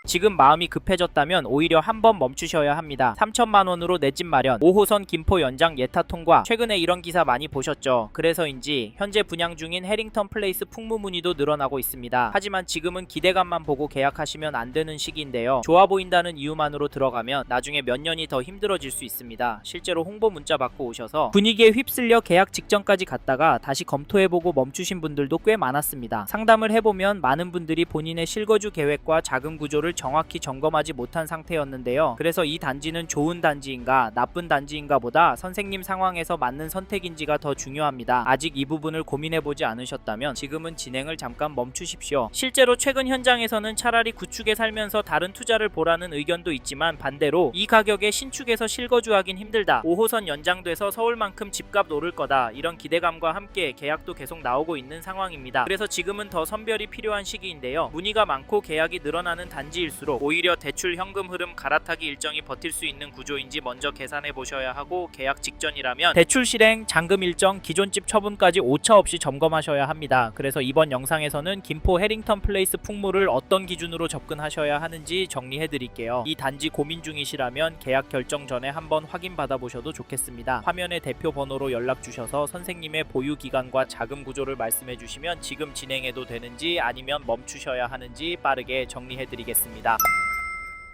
지금 마음이 급해졌다면 오히려 한번 멈추셔야 합니다. 3천만 원으로 내 집 마련, 5호선 김포 연장 예타 통과. 최근에 이런 기사 많이 보셨죠? 그래서인지 현재 분양 중인 해링턴 플레이스 풍무 문의도 늘어나고 있습니다. 하지만 지금은 기대감만 보고 계약하시면 안 되는 시기인데요. 좋아 보인다는 이유만으로 들어가면 나중에 몇 년이 더 힘들어질 수 있습니다. 실제로 홍보 문자 받고 오셔서 분위기에 휩쓸려 계약 직전까지 갔다가 다시 검토해보고 멈추신 분들도 꽤 많았습니다. 상담을 해보면 많은 분들이 본인의 실거주 계획과 자금 구조를 정확히 점검하지 못한 상태였는데요. 그래서 이 단지는 좋은 단지인가 나쁜 단지인가 보다 선생님 상황에서 맞는 선택인지가 더 중요합니다. 아직 이 부분을 고민해보지 않으셨다면 지금은 진행을 잠깐 멈추십시오. 실제로 최근 현장에서는 차라리 구축에 살면서 다른 투자를 보라는 의견도 있지만 반대로 이 가격에 신축에서 실거주하긴 힘들다, 5호선 연장돼서 서울만큼 집값 오를 거다, 이런 기대감과 함께 계약도 계속 나오고 있는 상황입니다. 그래서 지금은 더 선별이 필요한 시기인데요. 문의가 많고 계약이 늘어나는 단지일수록 오히려 대출 현금 흐름 갈아타기 일정이 버틸 수 있는 구조인지 먼저 계산해 보셔야 하고, 계약 직전이라면 대출 실행, 잔금 일정, 기존 집 처분까지 오차 없이 점검하셔야 합니다. 그래서 이번 영상에서는 김포 해링턴 플레이스 풍무를 어떤 기준으로 접근하셔야 하는지 정리해 드릴게요. 이 단지 고민 중이시라면 계약 결정 전에 한번 확인 받아 보셔도 좋겠습니다. 화면에 대표 번호로 연락 주셔서 선생님의 보유 기간과 자금 구조를 말씀해 주시면 지금 진행해도 되는지 아니면 멈추셔야 하는지 빠르게 정리해 드리겠습니다.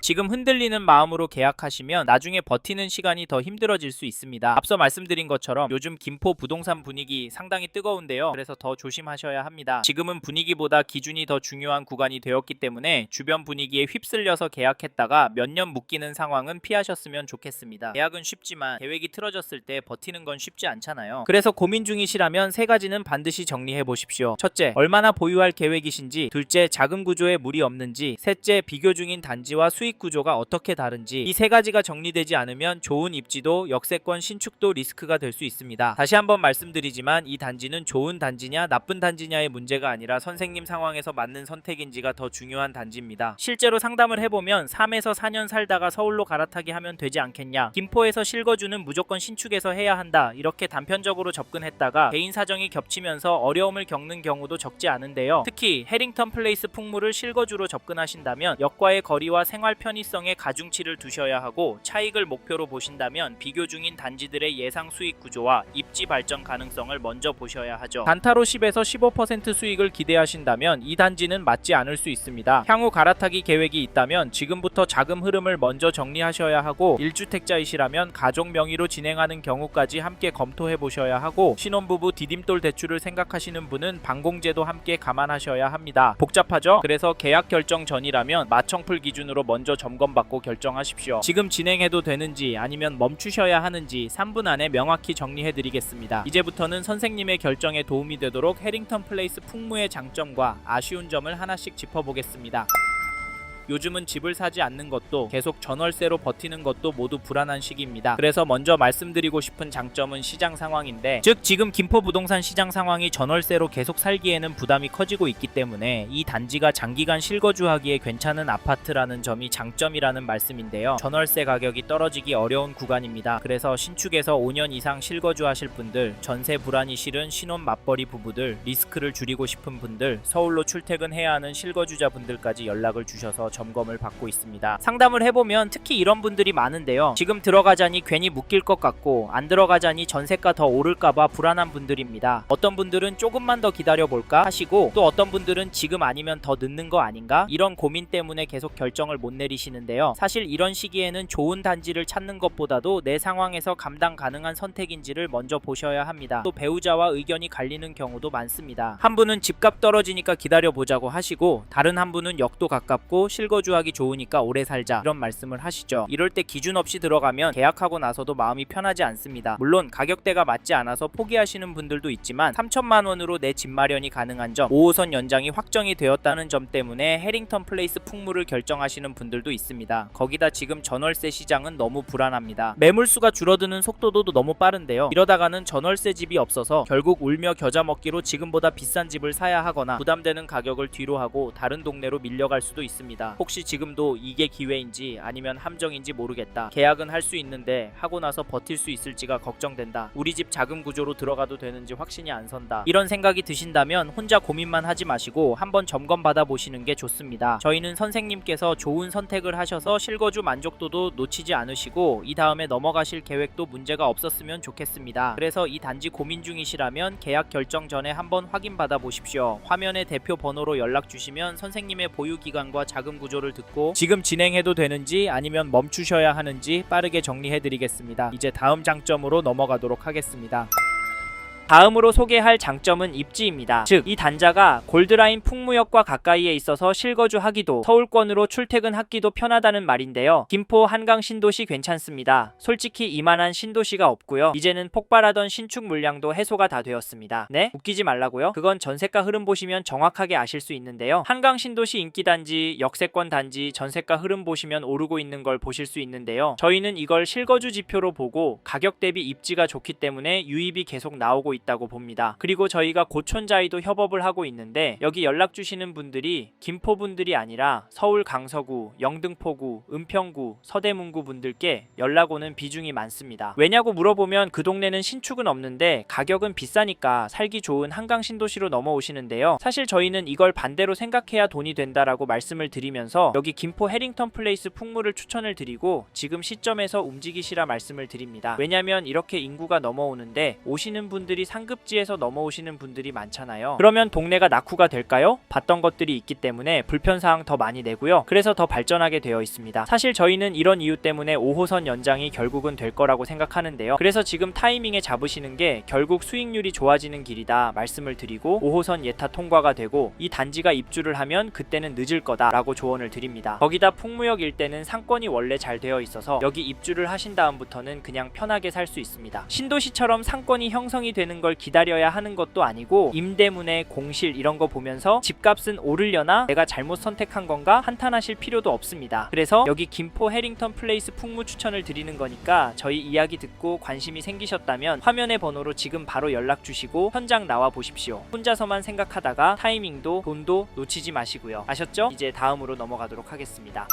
지금 흔들리는 마음으로 계약하시면 나중에 버티는 시간이 더 힘들어질 수 있습니다. 앞서 말씀드린 것처럼 요즘 김포 부동산 분위기 상당히 뜨거운데요. 그래서 더 조심하셔야 합니다. 지금은 분위기보다 기준이 더 중요한 구간이 되었기 때문에 주변 분위기에 휩쓸려서 계약했다가 몇 년 묶이는 상황은 피하셨으면 좋겠습니다. 계약은 쉽지만 계획이 틀어졌을 때 버티는 건 쉽지 않잖아요. 그래서 고민 중이시라면 세 가지는 반드시 정리해 보십시오. 첫째, 얼마나 보유할 계획이신지. 둘째, 자금 구조에 무리 없는지. 셋째, 비교 중인 단지와 수익 구조가 어떻게 다른지. 이 세 가지가 정리되지 않으면 좋은 입지도 역세권 신축도 리스크가 될 수 있습니다. 다시 한번 말씀드리지만 이 단지는 좋은 단지냐 나쁜 단지냐의 문제가 아니라 선생님 상황에서 맞는 선택인지가 더 중요한 단지입니다. 실제로 상담을 해보면 3에서 4년 살다가 서울로 갈아타기 하면 되지 않겠냐, 김포에서 실거주는 무조건 신축에서 해야 한다, 이렇게 단편적으로 접근했다가 개인 사정이 겹치면서 어려움을 겪는 경우도 적지 않은데요. 특히 해링턴 플레이스 풍무를 실거주로 접근하신다면 역과의 거리와 생활 편의성에 가중치를 두셔야 하고, 차익을 목표로 보신다면 비교 중인 단지들의 예상 수익 구조와 입지 발전 가능성을 먼저 보셔야 하죠. 단타로 10에서 15% 수익을 기대하신다면 이 단지는 맞지 않을 수 있습니다. 향후 갈아타기 계획이 있다면 지금부터 자금 흐름을 먼저 정리하셔야 하고, 1주택자이시라면 가족 명의로 진행하는 경우까지 함께 검토해 보셔야 하고, 신혼부부 디딤돌 대출을 생각하시는 분은 반공제도 함께 감안하셔야 합니다. 복잡하죠? 그래서 계약 결정 전이라면 마청풀 기준으로 먼저 점검받고 결정하십시오. 지금 진행해도 되는지 아니면 멈추셔야 하는지 3분 안에 명확히 정리해 드리겠습니다. 이제부터는 선생님의 결정에 도움이 되도록 해링턴 플레이스 풍무의 장점과 아쉬운 점을 하나씩 짚어보겠습니다. 요즘은 집을 사지 않는 것도 계속 전월세로 버티는 것도 모두 불안한 시기입니다. 그래서 먼저 말씀드리고 싶은 장점은 시장 상황인데, 즉 지금 김포 부동산 시장 상황이 전월세로 계속 살기에는 부담이 커지고 있기 때문에 이 단지가 장기간 실거주하기에 괜찮은 아파트라는 점이 장점이라는 말씀인데요. 전월세 가격이 떨어지기 어려운 구간입니다. 그래서 신축에서 5년 이상 실거주하실 분들, 전세 불안이 싫은 신혼 맞벌이 부부들, 리스크를 줄이고 싶은 분들, 서울로 출퇴근해야 하는 실거주자분들까지 연락을 주셔서 점검을 받고 있습니다. 상담을 해보면 특히 이런 분들이 많은데요. 지금 들어가자니 괜히 묶일 것 같고 안 들어가자니 전세가 더 오를까봐 불안한 분들입니다. 어떤 분들은 조금만 더 기다려볼까 하시고, 또 어떤 분들은 지금 아니면 더 늦는 거 아닌가, 이런 고민 때문에 계속 결정을 못 내리시는데요. 사실 이런 시기에는 좋은 단지를 찾는 것보다도 내 상황에서 감당 가능한 선택인지를 먼저 보셔야 합니다. 또 배우자와 의견이 갈리는 경우도 많습니다. 한 분은 집값 떨어지니까 기다려보자고 하시고, 다른 한 분은 역도 가깝고 실거주하기 좋으니까 오래 살자, 이런 말씀을 하시죠. 이럴 때 기준 없이 들어가면 계약하고 나서도 마음이 편하지 않습니다. 물론 가격대가 맞지 않아서 포기하시는 분들도 있지만 3천만 원으로 내 집 마련이 가능한 점, 5호선 연장이 확정이 되었다는 점 때문에 해링턴 플레이스 풍무를 결정하시는 분들도 있습니다. 거기다 지금 전월세 시장은 너무 불안합니다. 매물수가 줄어드는 속도도 너무 빠른데요. 이러다가는 전월세 집이 없어서 결국 울며 겨자 먹기로 지금보다 비싼 집을 사야 하거나 부담되는 가격을 뒤로 하고 다른 동네로 밀려갈 수도 있습니다. 혹시 지금도 이게 기회인지 아니면 함정인지 모르겠다. 계약은 할 수 있는데 하고 나서 버틸 수 있을지가 걱정된다. 우리 집 자금 구조로 들어가도 되는지 확신이 안 선다. 이런 생각이 드신다면 혼자 고민만 하지 마시고 한번 점검 받아 보시는 게 좋습니다. 저희는 선생님께서 좋은 선택을 하셔서 실거주 만족도도 놓치지 않으시고 이 다음에 넘어가실 계획도 문제가 없었으면 좋겠습니다. 그래서 이 단지 고민 중이시라면 계약 결정 전에 한번 확인 받아 보십시오. 화면에 대표 번호로 연락 주시면 선생님의 보유 기간과 자금 구조를 듣고 지금 진행해도 되는지 아니면 멈추셔야 하는지 빠르게 정리해 드리겠습니다. 이제 다음 장점으로 넘어가도록 하겠습니다. 다음으로 소개할 장점은 입지입니다. 즉, 이 단자가 골드라인 풍무역과 가까이에 있어서 실거주하기도 서울권으로 출퇴근하기도 편하다는 말인데요. 김포 한강 신도시 괜찮습니다. 솔직히 이만한 신도시가 없고요. 이제는 폭발하던 신축 물량도 해소가 다 되었습니다. 네? 웃기지 말라고요? 그건 전세가 흐름 보시면 정확하게 아실 수 있는데요. 한강 신도시 인기단지, 역세권 단지 전세가 흐름 보시면 오르고 있는 걸 보실 수 있는데요. 저희는 이걸 실거주 지표로 보고 가격 대비 입지가 좋기 때문에 유입이 계속 나오고 있다고 봅니다. 그리고 저희가 고촌자이도 협업을 하고 있는데 여기 연락 주시는 분들이 김포 분들이 아니라 서울 강서구, 영등포구, 은평구, 서대문구 분들께 연락 오는 비중이 많습니다. 왜냐고 물어보면 그 동네는 신축은 없는데 가격은 비싸니까 살기 좋은 한강 신도시로 넘어오시는데요. 사실 저희는 이걸 반대로 생각해야 돈이 된다라고 말씀을 드리면서 여기 김포 해링턴 플레이스 풍무를 추천을 드리고 지금 시점에서 움직이시라 말씀을 드립니다. 왜냐면 이렇게 인구가 넘어오는데 오시는 분들이 상급지에서 넘어오시는 분들이 많잖아요. 그러면 동네가 낙후가 될까요? 봤던 것들이 있기 때문에 불편사항 더 많이 내고요. 그래서 더 발전하게 되어 있습니다. 사실 저희는 이런 이유 때문에 5호선 연장이 결국은 될 거라고 생각하는데요. 그래서 지금 타이밍에 잡으시는 게 결국 수익률이 좋아지는 길이다 말씀을 드리고 5호선 예타 통과가 되고 이 단지가 입주를 하면 그때는 늦을 거다 라고 조언을 드립니다. 거기다 풍무역 일대는 상권이 원래 잘 되어 있어서 여기 입주를 하신 다음부터는 그냥 편하게 살 수 있습니다. 신도시처럼 상권이 형성이 되는 걸 기다려야 하는 것도 아니고 임대문의 공실 이런 거 보면서 집값은 오르려나 내가 잘못 선택한 건가 한탄하실 필요도 없습니다. 그래서 여기 김포 해링턴 플레이스 풍무 추천을 드리는 거니까 저희 이야기 듣고 관심이 생기셨다면 화면의 번호로 지금 바로 연락 주시고 현장 나와 보십시오. 혼자서만 생각하다가 타이밍도 돈도 놓치지 마시고요. 아셨죠? 이제 다음으로 넘어가도록 하겠습니다.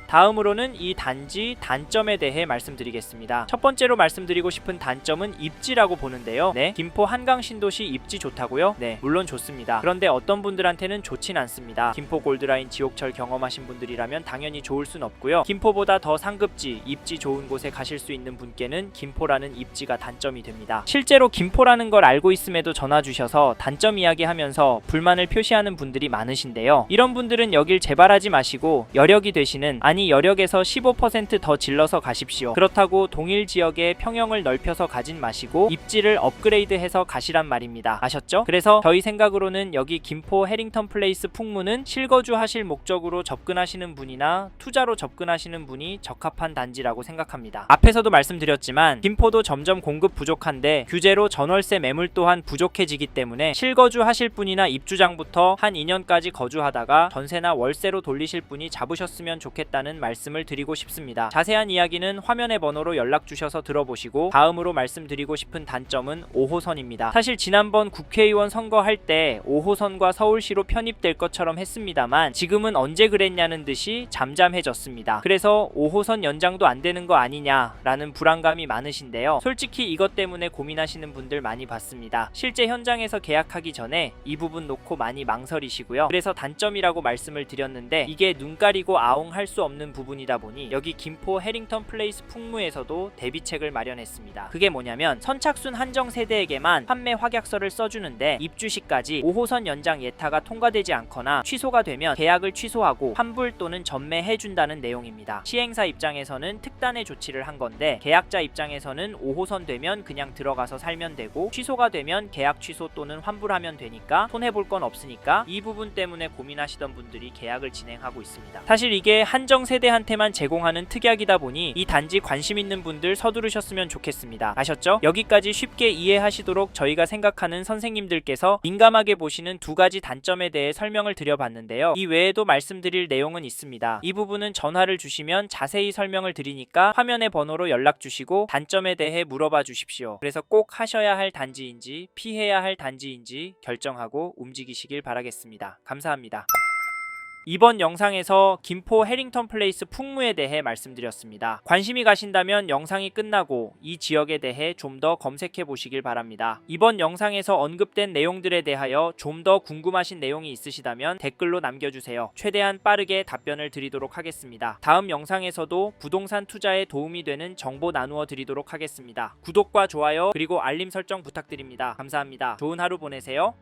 다음으로는 이 단지 단점에 대해 말씀드리겠습니다. 첫 번째로 말씀드리고 싶은 단점은 입지라고 보는데요. 네, 김포 한강 신도시 입지 좋다고요? 네, 물론 좋습니다. 그런데 어떤 분들한테는 좋진 않습니다. 김포 골드라인 지옥철 경험하신 분들이라면 당연히 좋을 순 없고요. 김포보다 더 상급지, 입지 좋은 곳에 가실 수 있는 분께는 김포라는 입지가 단점이 됩니다. 실제로 김포라는 걸 알고 있음에도 전화 주셔서 단점 이야기하면서 불만을 표시하는 분들이 많으신데요. 이런 분들은 여길 재발하지 마시고 여력이 되시는 여력에서 15% 더 질러서 가십시오. 그렇다고 동일 지역에 평형을 넓혀서 가진 마시고 입지를 업그레이드해서 가시란 말입니다. 아셨죠? 그래서 저희 생각으로는 여기 김포 해링턴 플레이스 풍무는 실거주 하실 목적으로 접근하시는 분이나 투자로 접근하시는 분이 적합한 단지라고 생각합니다. 앞에서도 말씀드렸지만 김포도 점점 공급 부족한데 규제로 전월세 매물 또한 부족해지기 때문에 실거주 하실 분이나 입주장부터 한 2년까지 거주하다가 전세나 월세로 돌리실 분이 잡으셨으면 좋겠다는 말씀을 드리고 싶습니다. 자세한 이야기는 화면의 번호로 연락 주셔서 들어보시고 다음으로 말씀드리고 싶은 단점은 5호선입니다. 사실 지난번 국회의원 선거할 때 5호선과 서울시로 편입될 것처럼 했습니다만 지금은 언제 그랬냐는 듯이 잠잠해졌습니다. 그래서 5호선 연장도 안 되는 거 아니냐라는 불안감이 많으신데요. 솔직히 이것 때문에 고민하시는 분들 많이 봤습니다. 실제 현장에서 계약하기 전에 이 부분 놓고 많이 망설이시고요. 그래서 단점이라고 말씀을 드렸는데 이게 눈 가리고 아웅할 수 없는 부분이다 보니 여기 김포 해링턴 플레이스 풍무에서도 대비책을 마련했습니다. 그게 뭐냐면 선착순 한정 세대에게만 판매 확약서를 써주는데 입주 시까지 5호선 연장 예타가 통과되지 않거나 취소가 되면 계약을 취소하고 환불 또는 전매해준다는 내용입니다. 시행사 입장에서는 특단의 조치를 한 건데 계약자 입장에서는 5호선 되면 그냥 들어가서 살면 되고 취소가 되면 계약 취소 또는 환불하면 되니까 손해볼 건 없으니까 이 부분 때문에 고민하시던 분들이 계약을 진행하고 있습니다. 사실 이게 한정 세대한테만 제공하는 특약이다 보니 이 단지 관심 있는 분들 서두르셨으면 좋겠습니다. 아셨죠? 여기까지 쉽게 이해하시도록 저희가 생각하는 선생님들께서 민감하게 보시는 두 가지 단점에 대해 설명을 드려봤는데요. 이 외에도 말씀드릴 내용은 있습니다. 이 부분은 전화를 주시면 자세히 설명을 드리니까 화면의 번호로 연락 주시고 단점에 대해 물어봐 주십시오. 그래서 꼭 하셔야 할 단지인지 피해야 할 단지인지 결정하고 움직이시길 바라겠습니다. 감사합니다. 이번 영상에서 김포 해링턴 플레이스 풍무에 대해 말씀드렸습니다. 관심이 가신다면 영상이 끝나고 이 지역에 대해 좀 더 검색해 보시길 바랍니다. 이번 영상에서 언급된 내용들에 대하여 좀 더 궁금하신 내용이 있으시다면 댓글로 남겨주세요. 최대한 빠르게 답변을 드리도록 하겠습니다. 다음 영상에서도 부동산 투자에 도움이 되는 정보 나누어 드리도록 하겠습니다. 구독과 좋아요 그리고 알림 설정 부탁드립니다. 감사합니다. 좋은 하루 보내세요.